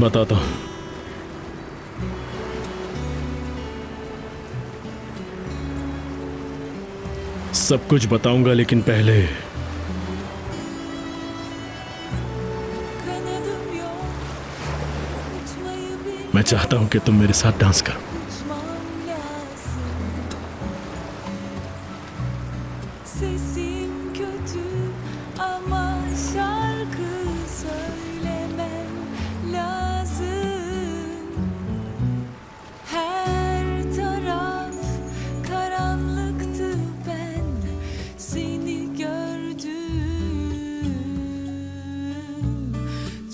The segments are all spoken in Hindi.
बताता हूं। सब कुछ बताऊंगा, लेकिन पहले मैं चाहता हूं कि तुम मेरे साथ डांस करो। Sesim kötü ama şarkı söylemem lazım. Her taraf karanlıktı, ben seni gördüm.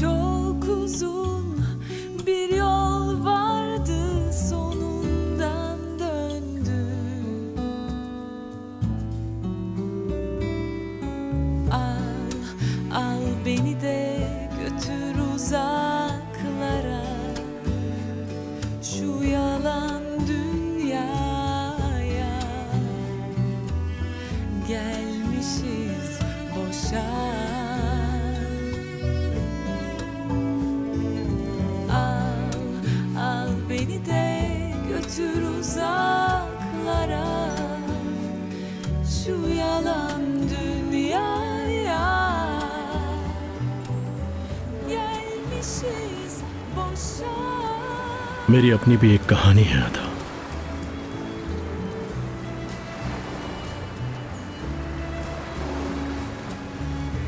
Çok uzun bir yol vardı, sonundan döndüm. Al beni de götür uzaklara, şu yalan dünyaya. Gelmişiz boşa. Al beni de götür uzaklara, şu yalan dünyaya. Gelmişiz boşa. मेरी अपनी भी एक कहानी है अदा।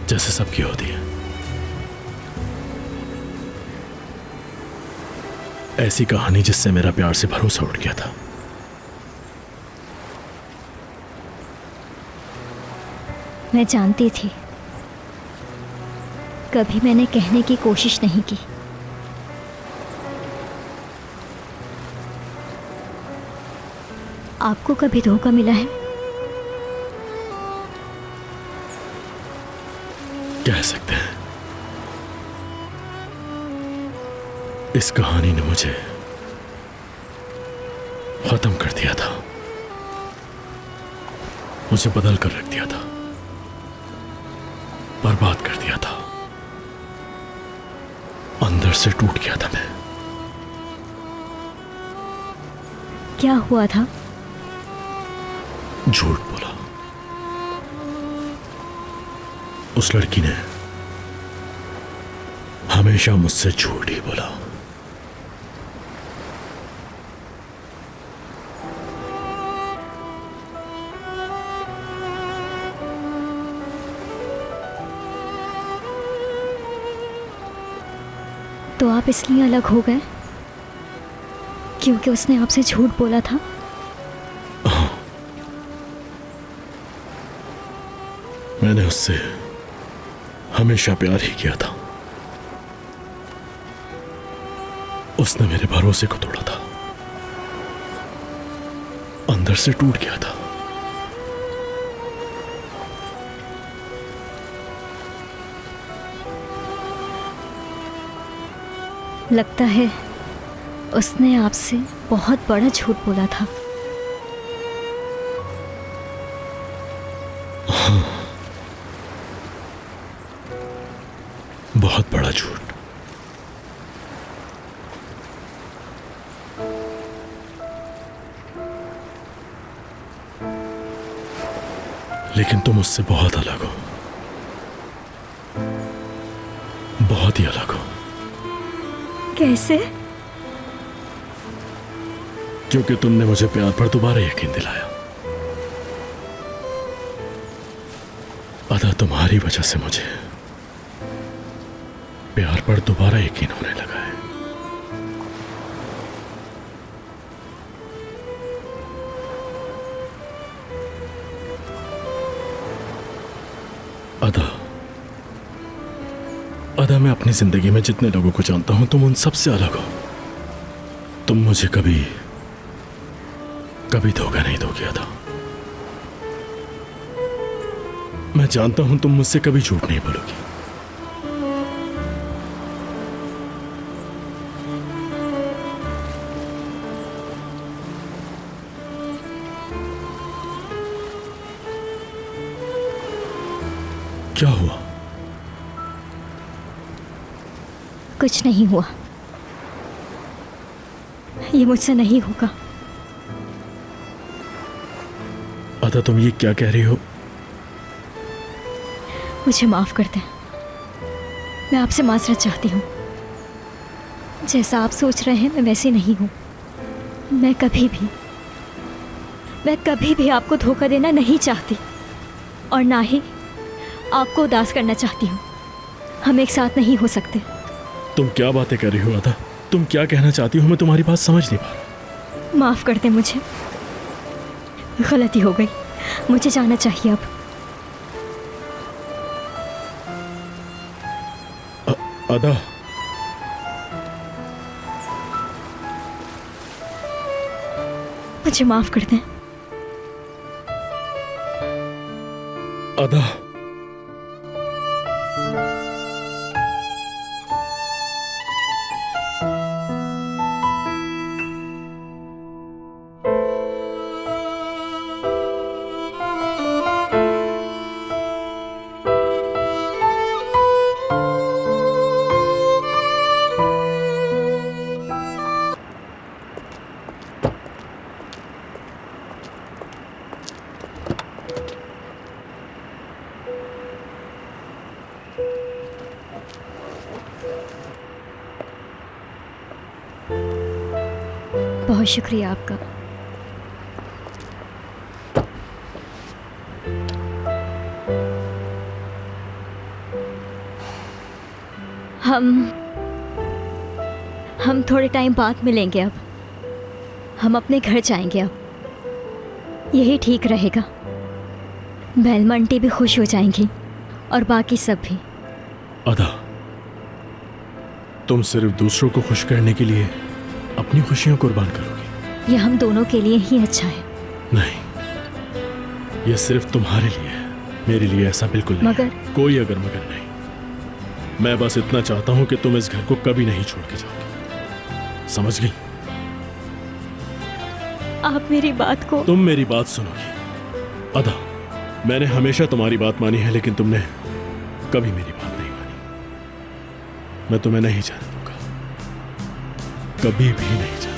जैसे सबकी होती है, ऐसी कहानी जिससे मेरा प्यार से भरोसा उठ गया था। मैं जानती थी, कभी मैंने कहने की कोशिश नहीं की। आपको कभी धोखा मिला है? कह सकते हैं इस कहानी ने मुझे खत्म कर दिया था, मुझे बदल कर रख दिया था, बर्बाद कर दिया था। अंदर से टूट गया था मैं। क्या हुआ था? झूठ बोला। उस लड़की ने हमेशा मुझसे झूठ ही बोला। तो आप इसलिए अलग हो गए क्योंकि उसने आपसे झूठ बोला था? मैंने उससे हमेशा प्यार ही किया था। उसने मेरे भरोसे को तोड़ा था, अंदर से टूट गया था। लगता है उसने आपसे बहुत बड़ा झूठ बोला था। हाँ, बहुत बड़ा झूठ। लेकिन तुम उससे बहुत अलग हो, बहुत ही अलग हो। कैसे? क्योंकि तुमने मुझे प्यार पर दोबारा यकीन दिलाया। अदा, तुम्हारी वजह से मुझे प्यार पर दोबारा यकीन होने लगा है। अदा, मैं अपनी जिंदगी में जितने लोगों को जानता हूं, तुम उन सब से अलग हो। तुम मुझे कभी धोखा नहीं दोगे अदा। मैं जानता हूं तुम मुझसे कभी झूठ नहीं बोलोगी। क्या हुआ? कुछ नहीं हुआ। ये मुझसे नहीं होगा। अदा तुम ये क्या कह रही हो? मुझे माफ कर दें, मैं आपसे माजरत चाहती हूँ। जैसा आप सोच रहे हैं मैं वैसी नहीं हूँ। मैं कभी भी आपको धोखा देना नहीं चाहती और ना ही आपको उदास करना चाहती हूँ। हम एक साथ नहीं हो सकते। तुम क्या बातें कर रही हो अदा? तुम क्या कहना चाहती हो? मैं तुम्हारी बात समझ नहीं पा रहा। माफ कर दें मुझे, गलती हो गई। मुझे जाना चाहिए अब। अदा मुझे माफ कर दें। अदा बहुत शुक्रिया आपका। हम थोड़े टाइम बाद मिलेंगे अब। हम अपने घर जाएंगे अब। यही ठीक रहेगा। बेलमा आंटी भी खुश हो जाएंगी और बाकी सब भी। अदा तुम सिर्फ दूसरों को खुश करने के लिए अपनी खुशियां कुर्बान करोगी। यह हम दोनों के लिए ही अच्छा है। नहीं, यह सिर्फ तुम्हारे लिए है, मेरे लिए ऐसा बिल्कुल नहीं। मगर कोई अगर मगर नहीं। मैं बस इतना चाहता हूं कि तुम इस घर को कभी नहीं छोड़ के जाओगी। समझ गई? आप मेरी बात को। तुम मेरी बात सुनोगी अदा। मैंने हमेशा तुम्हारी बात मानी है, लेकिन तुमने कभी मेरी बात नहीं मानी। मैं तुम्हें नहीं जाने दूंगा, कभी भी नहीं जाने।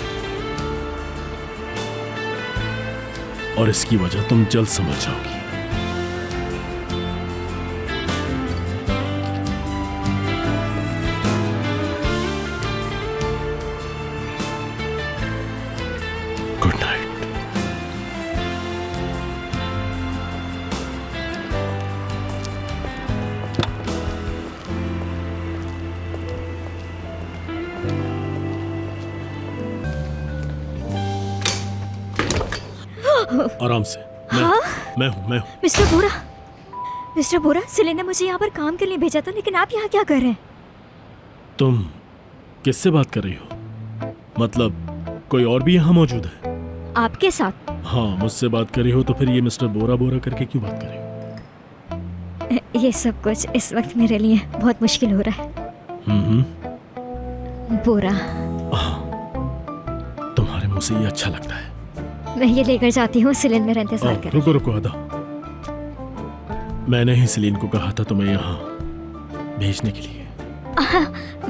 और इसकी वजह तुम जल्द समझ जाओगी। Good night. आराम से। मैं हूँ। मिस्टर बोरा, सिले ने मुझे यहाँ पर काम के लिए भेजा था, लेकिन आप यहाँ क्या कर रहे हैं? तुम किससे बात कर रही हो? मतलब कोई और भी यहाँ मौजूद है? आपके साथ? हाँ, मुझसे बात कर रही हो तो फिर ये मिस्टर बोरा बोरा करके क्यों बात कर रही हो? ये सब कुछ इस वक्त मेरे लिए बहुत मुश्किल हो रहा है। बोरा, तुम्हारे मुंह से ये अच्छा लगता है। मैं ये लेकर जाती हूँ। सिलिन मेरा इंतजार कर। रुको अदा। मैंने ही सिलीन को कहा था तुम्हें यहाँ भेजने के लिए।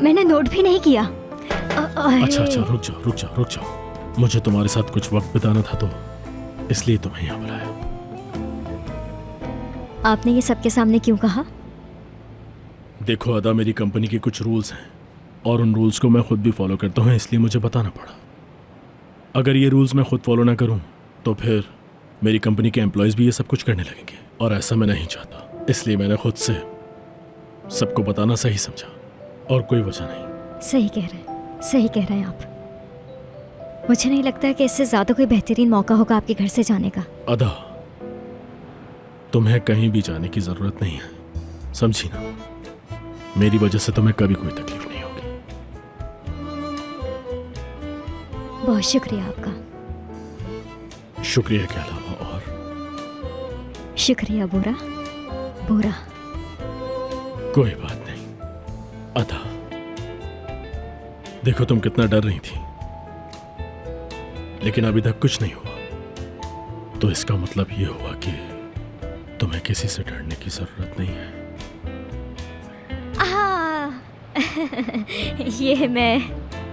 मैंने नोट भी नहीं किया। अच्छा, रुक जाओ। मुझे तुम्हारे साथ कुछ वक्त बिताना था, तो इसलिए तुम्हें यहाँ बुलाया। आपने ये सबके सामने क्यों कहा? देखो अदा, मेरी कंपनी के कुछ रूल्स हैं और उन रूल्स को मैं खुद भी फॉलो करता हूँ, इसलिए मुझे बताना पड़ा। अगर ये रूल्स मैं खुद फॉलो ना करूँ तो फिर मेरी कंपनी के एम्प्लॉयज़ भी ये सब कुछ करने लगेंगे, और ऐसा मैं नहीं चाहता। इसलिए मैंने खुद से सबको बताना सही समझा, और कोई वजह नहीं। सही कह रहे हैं आप। मुझे नहीं लगता कि इससे ज़्यादा कोई बेहतरीन मौका होगा आपके घर से जाने का। अदा, तुम्हें कहीं भी जाने की ज़रूरत नहीं है, समझी ना? मेरी वजह से तुम्हें कभी कोई तकलीफ नहीं होगी। बहुत शुक्रिया आपका। शुक्रिया के अलावा और शुक्रिया बोरा। कोई बात नहीं अदा। देखो तुम कितना डर रही थी, लेकिन अभी तक कुछ नहीं हुआ, तो इसका मतलब ये हुआ कि तुम्हें किसी से डरने की जरूरत नहीं है। ये मैं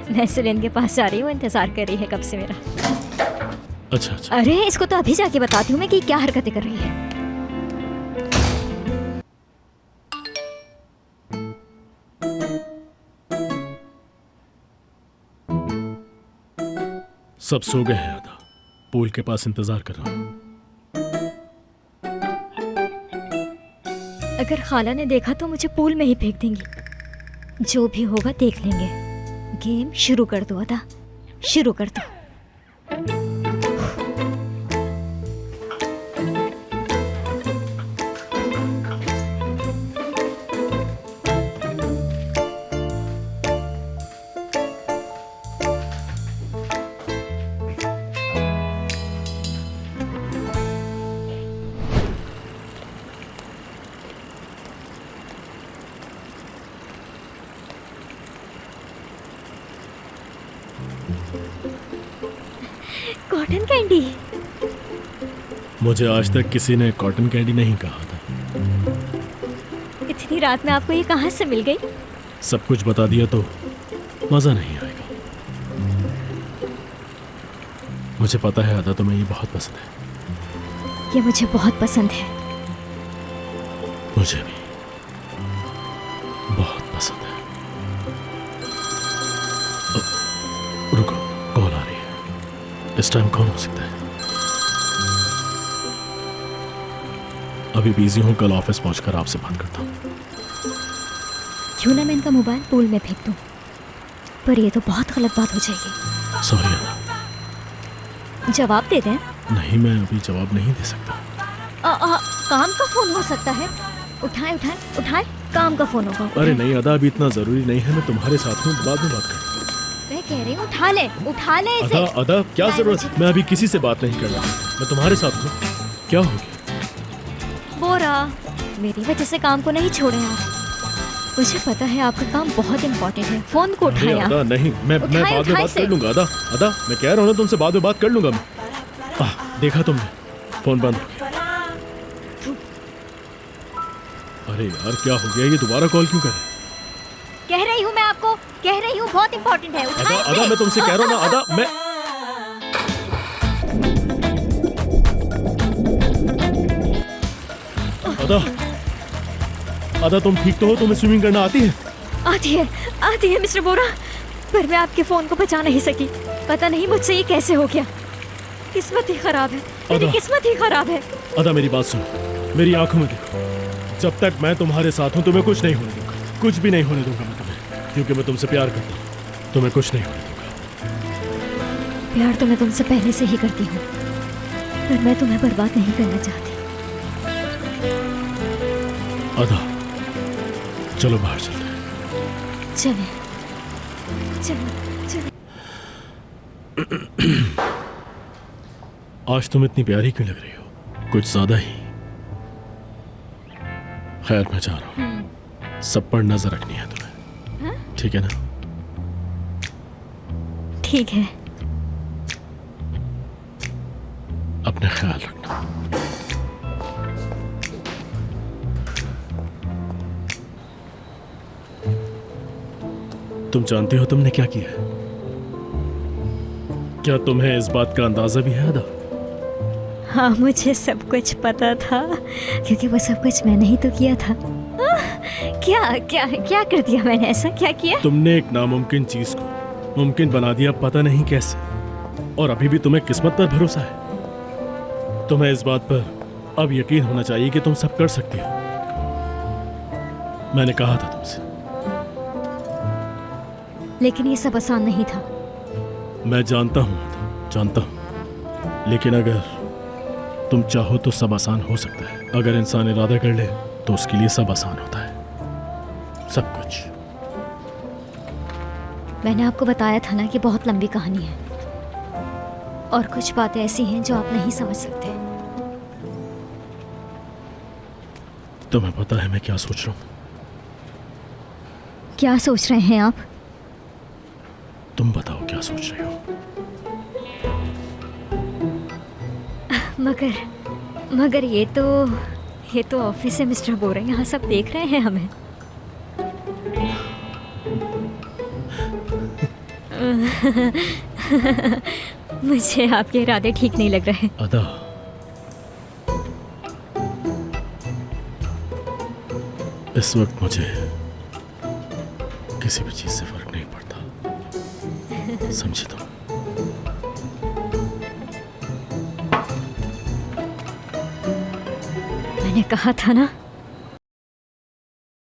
मैं सुलेन के पास जा रही हूँ, इंतजार कर रही है कब से मेरा। अच्छा अच्छा। अरे इसको तो अभी जाके बताती हूँ मैं कि क्या हरकतें कर रही है। सब सो गए हैं आधा, पूल के पास इंतजार कर रहा हूँ। अगर खाला ने देखा तो मुझे पूल में ही फेंक देंगी। जो भी होगा देख लेंगे। गेम शुरू कर दो अदा, शुरू कर दो। Cotton candy. मुझे आज तक किसी ने कॉटन कैंडी नहीं कहा था। इतनी रात में आपको ये कहाँ से मिल गई? सब कुछ बता दिया तो मजा नहीं आएगा। मुझे पता है आदा तुम्हें ये बहुत पसंद है। ये मुझे बहुत पसंद है। मुझे भी बहुत पसंद है। रुको, कॉल आ रही है। इस टाइम कौन हो सकता है? अभी बिजी हूँ, कल ऑफिस पहुंचकर आपसे बात करता हूँ। क्यों ना मैं इनका मोबाइल पूल में फेंक दूं? पर ये तो बहुत गलत बात हो जाएगी। सॉरी आदा। जवाब दे दें। नहीं, मैं अभी जवाब नहीं दे सकता। काम का फोन हो सकता है। उठाए उठाए उठाए, काम का फोन होगा। अरे नहीं आदा, अभी इतना जरूरी नहीं है। मैं तुम्हारे साथ हूँ, बाद में बात करेंगे। मैं कह रही हूँ उठा ले इसे। आदा आदा, क्या जरूरत है? मैं अभी किसी से बात नहीं कर रहा। मैं तुम्हारे साथ हूँ। क्या हो गया? बोरा, मेरी वजह से काम को नहीं छोड़े आप। मुझे पता है आपका काम बहुत इम्पोर्टेंट है। फोन को अरे उठाया। आदा नहीं, मैं बाद में बात कर लूंगा। आदा आदा, मैं कह रहा हूँ ना तुमसे, बाद में बात कर लूंगा मैं। देखा तुमने, फोन बंद हो गया। अरे यार, क्या हो गया? ये दोबारा कॉल क्यों कर रहे? कह रही हूँ मैं आपको, कह रही हूँ बहुत इम्पोर्टेंट है। आदा उठाए आदा, मैं तुमसे कह रहा हूँ ना आदा, मैं आदा आदा, तुम ठीक तो हो? तुम्हें स्विमिंग करना आती है? आती है मिस्टर बोरा, पर मैं आपके फोन को बचा नहीं सकी। पता नहीं मुझसे ये कैसे हो गया। किस्मत ही खराब है, मेरी किस्मत ही खराब है। आदा मेरी बात सुनो, मेरी आंखों में देखो। जब तक मैं तुम्हारे साथ हूँ तुम्हें कुछ नहीं होने दूंगा, कुछ भी नहीं होने दूंगा मैं तुम्हें, क्योंकि मैं तुमसे प्यार करता हूँ। तुम्हें कुछ नहीं होने दूंगा। प्यार तो मैं तुमसे पहले से ही करती हूँ, पर मैं तुम्हें बर्बाद नहीं करना चाहती। आदा, चलो बाहर चलते हैं। चले चलो। आज तुम इतनी प्यारी क्यों लग रही हो? कुछ ज्यादा ही। खैर, मैं जा रहा हूँ। सब पर नजर रखनी है तुम्हें, ठीक है ना? ठीक है। अपना ख्याल रखना। तुम जानते हो तुमने क्या किया है? क्या तुम्हें इस बात का अंदाजा भी है आदा? हाँ, मुझे सब कुछ पता था, क्योंकि वो सब कुछ मैंने ही तो किया था। क्या क्या क्या कर दिया मैंने? ऐसा क्या किया? तुमने एक नामुमकिन चीज को मुमकिन बना दिया, पता नहीं कैसे। और अभी भी तुम्हें किस्मत पर भरोसा है। तुम्हें इस बात पर अब यकीन होना चाहिए कि तुम सब कर सकती हो। मैंने कहा था तुमसे। लेकिन ये सब आसान नहीं था। मैं जानता हूँ, जानता हूँ, लेकिन अगर तुम चाहो तो सब आसान हो सकता है। अगर इंसान इरादा कर ले तो उसके लिए सब आसान होता है, सब कुछ। मैंने आपको बताया था ना कि बहुत लंबी कहानी है, और कुछ बातें ऐसी हैं जो आप नहीं समझ सकते। तुम्हें पता है मैं क्या सोच रहा हूँ? क्या सोच रहे हैं आप? तुम बताओ क्या सोच रहे हो? मगर ये तो ऑफिस है मिस्टर बोरा, यहाँ सब देख रहे हैं हमें। मुझे आपके इरादे ठीक नहीं लग रहे। अदा, इस वक्त मुझे किसी भी चीज से फर्क नहीं पड़ता, समझी तुम? मैंने कहा था ना